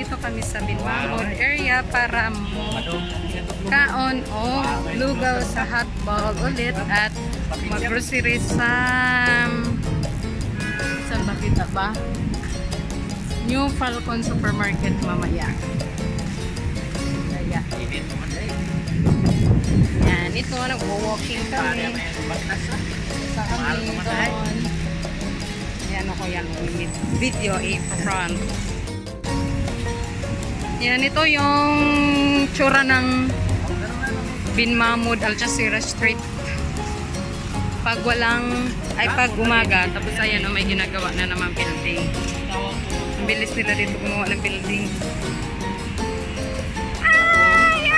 Nandito kami sa Binmamod area para kaon o lugaw sa hotball ulit at mag-grocery sa saan ba kita ba? New Falcon Supermarket mamaya. Kaya. Yan, ito nag-walking kami. Sa kami doon. Yan ako yan. Video front. Yan, ito yung tsura ng Binmamod Al Jazeera Street. Pag pag umaga, tapos ayan, may ginagawa na naman building. Ang bilis nila dito gumawa ng building. Ay!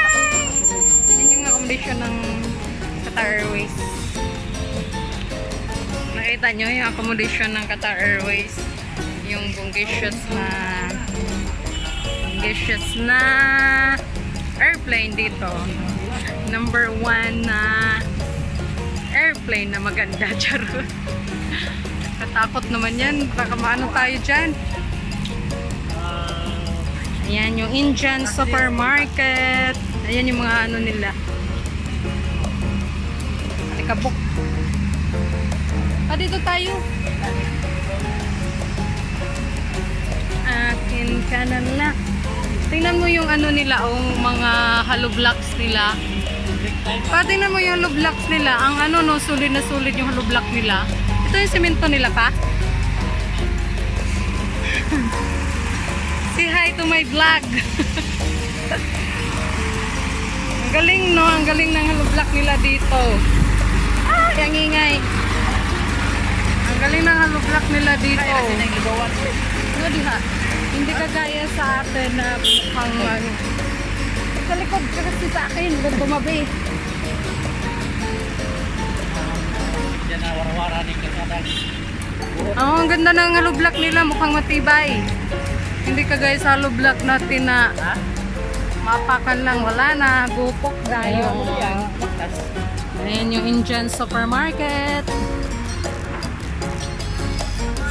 Yan yung accommodation ng Qatar Airways. Nakita nyo yung accommodation ng Qatar Airways. Yung bunggacious na airplane dito. Number 1 na airplane na maganda. Charot. Katakot naman yan. Baka maano tayo dyan. Ayan yung Indian supermarket. Ayan yung mga ano nila. Alikabok. Dito tayo. Akin ka na lang. Tingnan mo yung ano nila, mga hollow blocks nila. Tingnan mo yung hollow blocks nila. Ang ano no, solid na solid yung hollow block nila. Ito yung semento nila pa. Say hi to my vlog. Ang galing no, ang galing ng hollow block nila dito. Ang ingay. Ang galing ng hollow block nila dito. Ano diha? Hindi kagaya sa atin na mukhang sa likod kasi sa akin, huwag bumabi. Yan na, warawara ng kasada. Ang ganda ng hollow block nila, mukhang matibay. Hindi kagaya sa hollow block natin na mapakan lang, wala na, gupok gayo. Ayan yung Indian supermarket.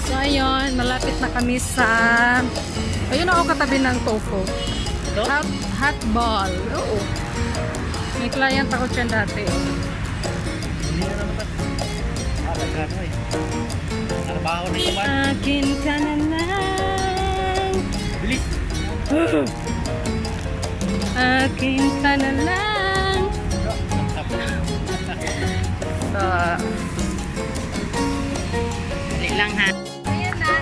So ayun, malapit na kami sa ayun ako katabi ng tofu. Hot ball. Oo. May client ako dyan dati. Akin ka na lang. Bilis. Akin ka na lang. So, dali lang ha. Ayan na.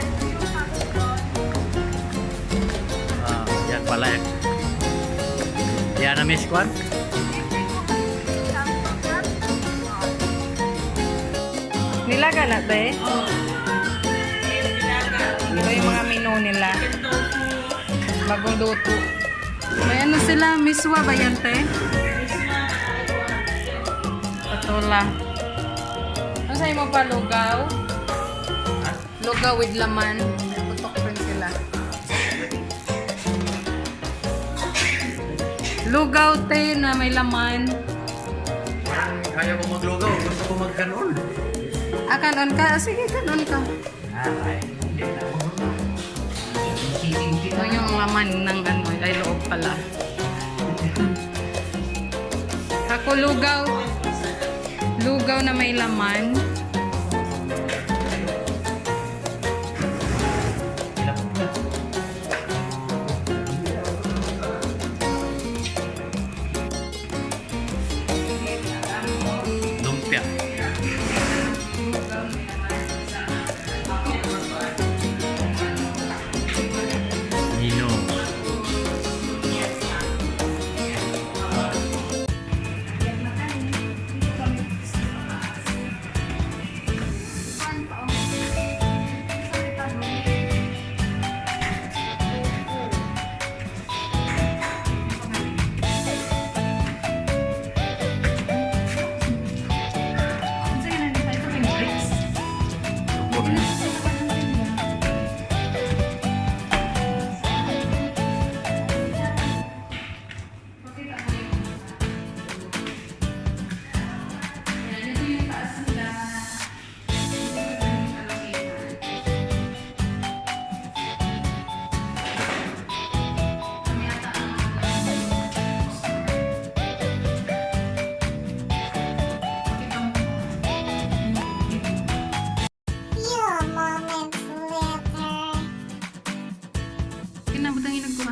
Yan pala yan. Yan na Miss Kwan. Nilaga na ba eh? Ito yung mga menu nila. Bagong luto. May ano sila? Miswa ba yan te? Patola. Ano sa'yo mo pa? Lugaw? Lugaw with laman. Tutok rin sila. Lugaw te na may laman. Parang kaya ko maglugaw. Gusto ko magkanon. Kanon ka? Sige, kanon ka. Hindi na. Ito yung laman ng ano, ay loob pala. Ako lugaw. Lugaw na may laman. Lumpia. Nino.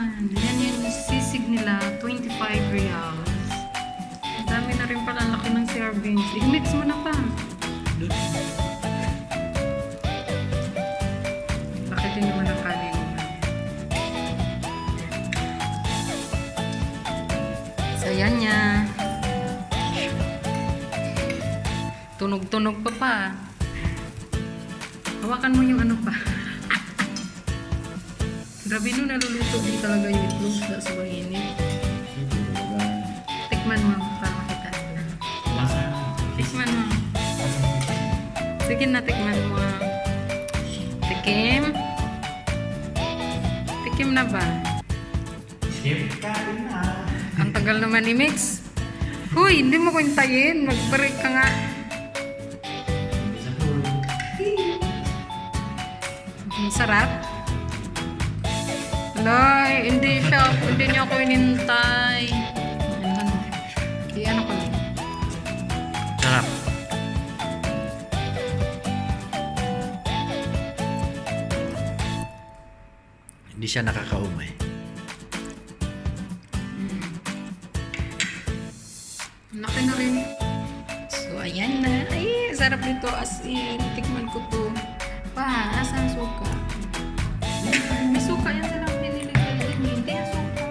naman. Yan yung sisig nila, 25 reals. Ang dami na rin pala, ang laki ng servings. I-mix mo na pa. Laki din naman ang kanin nila. Saya niya. Tunog-tunog pa. Hawakan mo yung ano pa. Grabe no, naluluto din talaga yung itlog sa mainit. Tikman mo para makita nila. Tikman mo. Sige na, tikman mo. Tikim. Tikim na ba? Ang tagal naman i-mix. Huy, hindi mo ko hintayin. Mag-break ka nga. Sarap. Loy, hindi niya ako inintay. Ano ko lang. Sarap. Hindi siya nakakaumay. Laki na rin. So, ayan na. Ay, sarap nito as in. Tikman ko to. Pa, asan suka? May suka yan silang pinili ko. Hindi yan suka.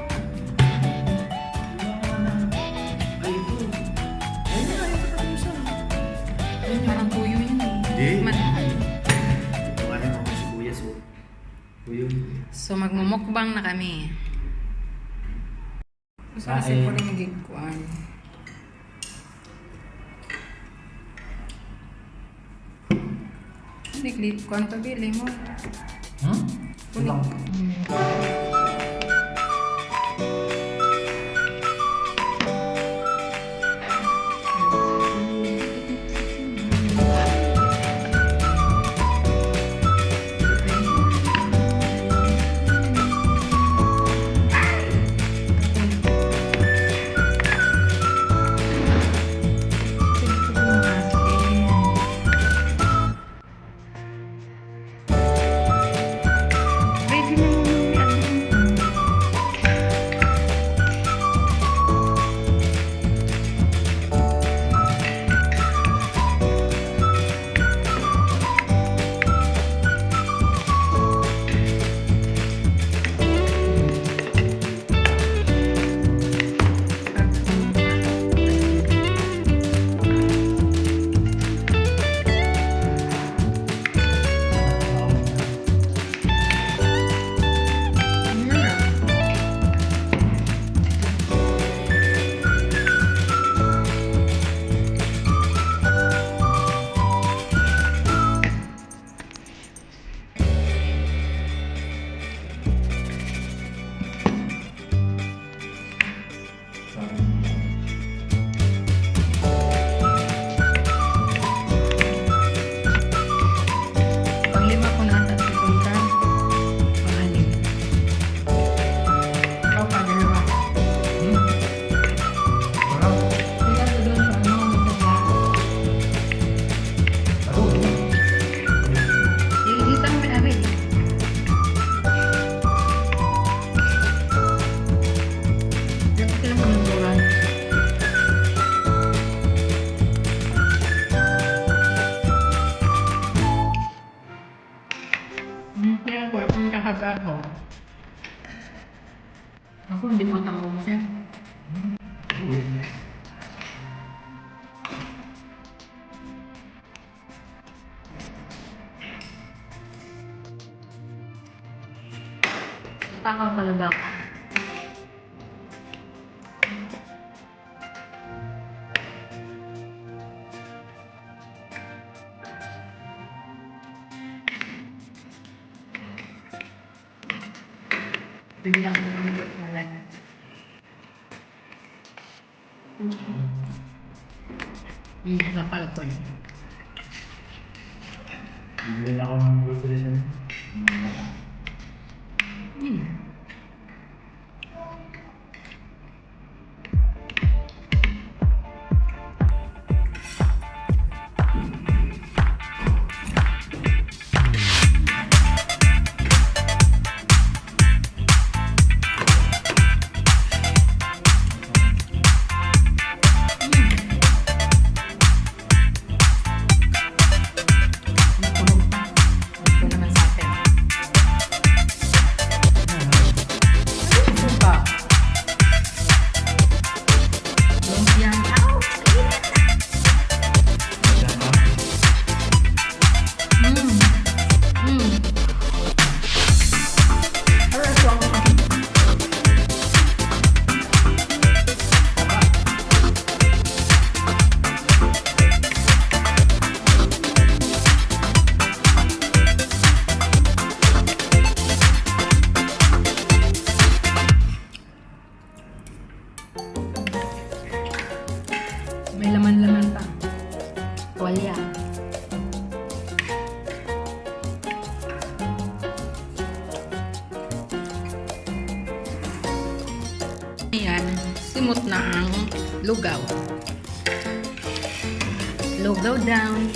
Parang tuyo yun eh. Tikman. So, magmumukbang na kami. Gusto kasi po rin nagigkuan. Naglit ko ang pabili mo. Kunik. Ako. Ako hindi matangong siya. Takaw talaga ako. Bigyan ko ng buot na lang. Napal ko yun. Bigyan ako ng buot na siya. Ayan, simot na ang lugaw. Lugaw down.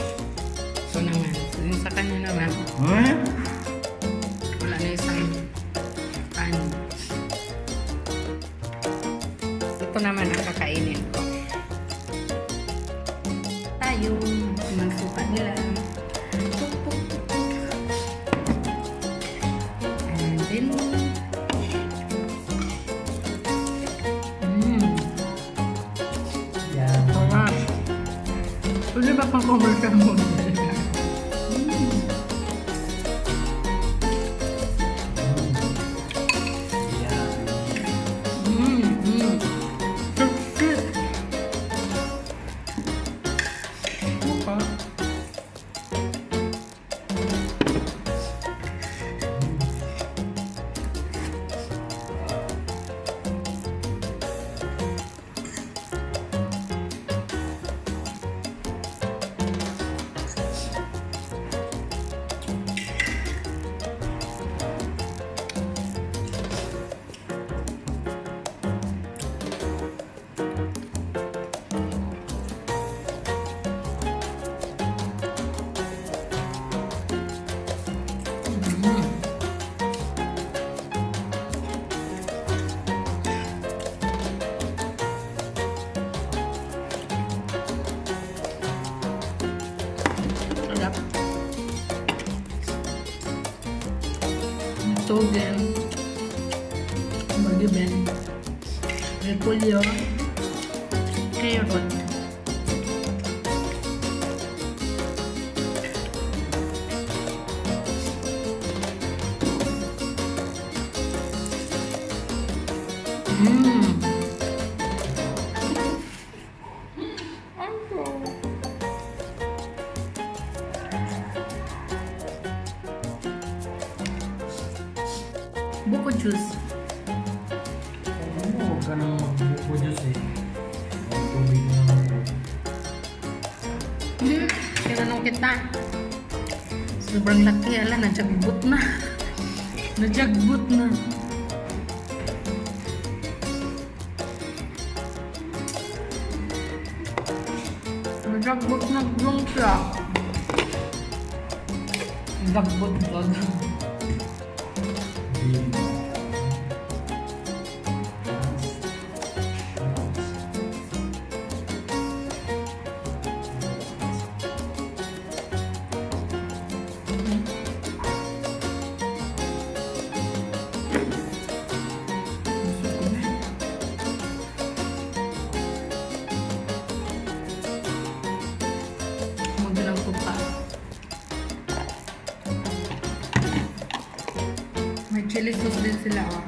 So naman, so yung sa kanya naman, wala na isang pan. Ito naman ang kakainin ko. Tayo, magsuka nila. Tuk, tuk, tuk, tuk. And then, sarap. Pwede ba pang commercial mo? Sarap. Togen. Bagibin. Repolyo. Carrot. Buko juice. Huwag ka nang magbuko juice eh. Ang tubig na lang po. Tinanong kita. Sobrang laki. Ala, najagbot na. Najagbot na. Najagbot na yung siya. Najagbot na. Magalang ko pa. May chili sauce din sila, oh.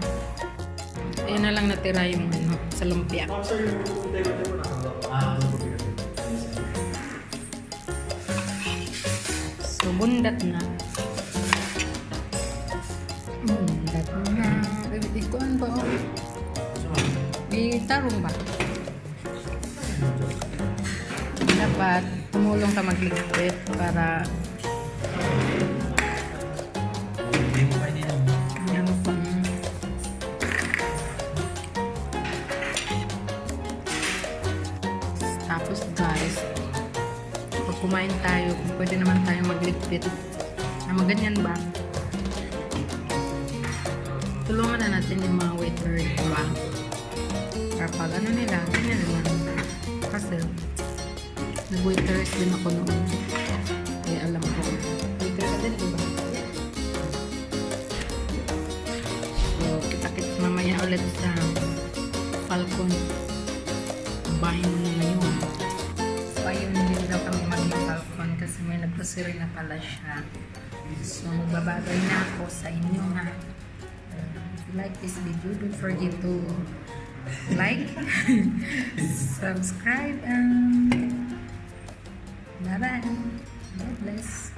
Ayan na lang natira yung ano, sa lumpia. So, bundat na. Bundat na. Ikuan ba, oh? May tarong ba? Dapat tumulong ka magligpit para ano pa. Tapos guys, pag kumain tayo, pwede naman tayo magligpit na maganyan ba? Tulungan na natin yung mga waiter, diba? Kapag ano nila, ganyan lang. Kasi nag-waiters din ako noon. Kaya alam ko. Waiter ka din, diba? So, kita-kits mamaya ulit sa Falcon. Bahin mo na ngayon. So, ayun din daw kami maging Falcon kasi may nagpasiri na pala siya. So, magbabagay na ako sa inyo, ha? If you like this video, don't forget to like, subscribe, and bye-bye. God bless.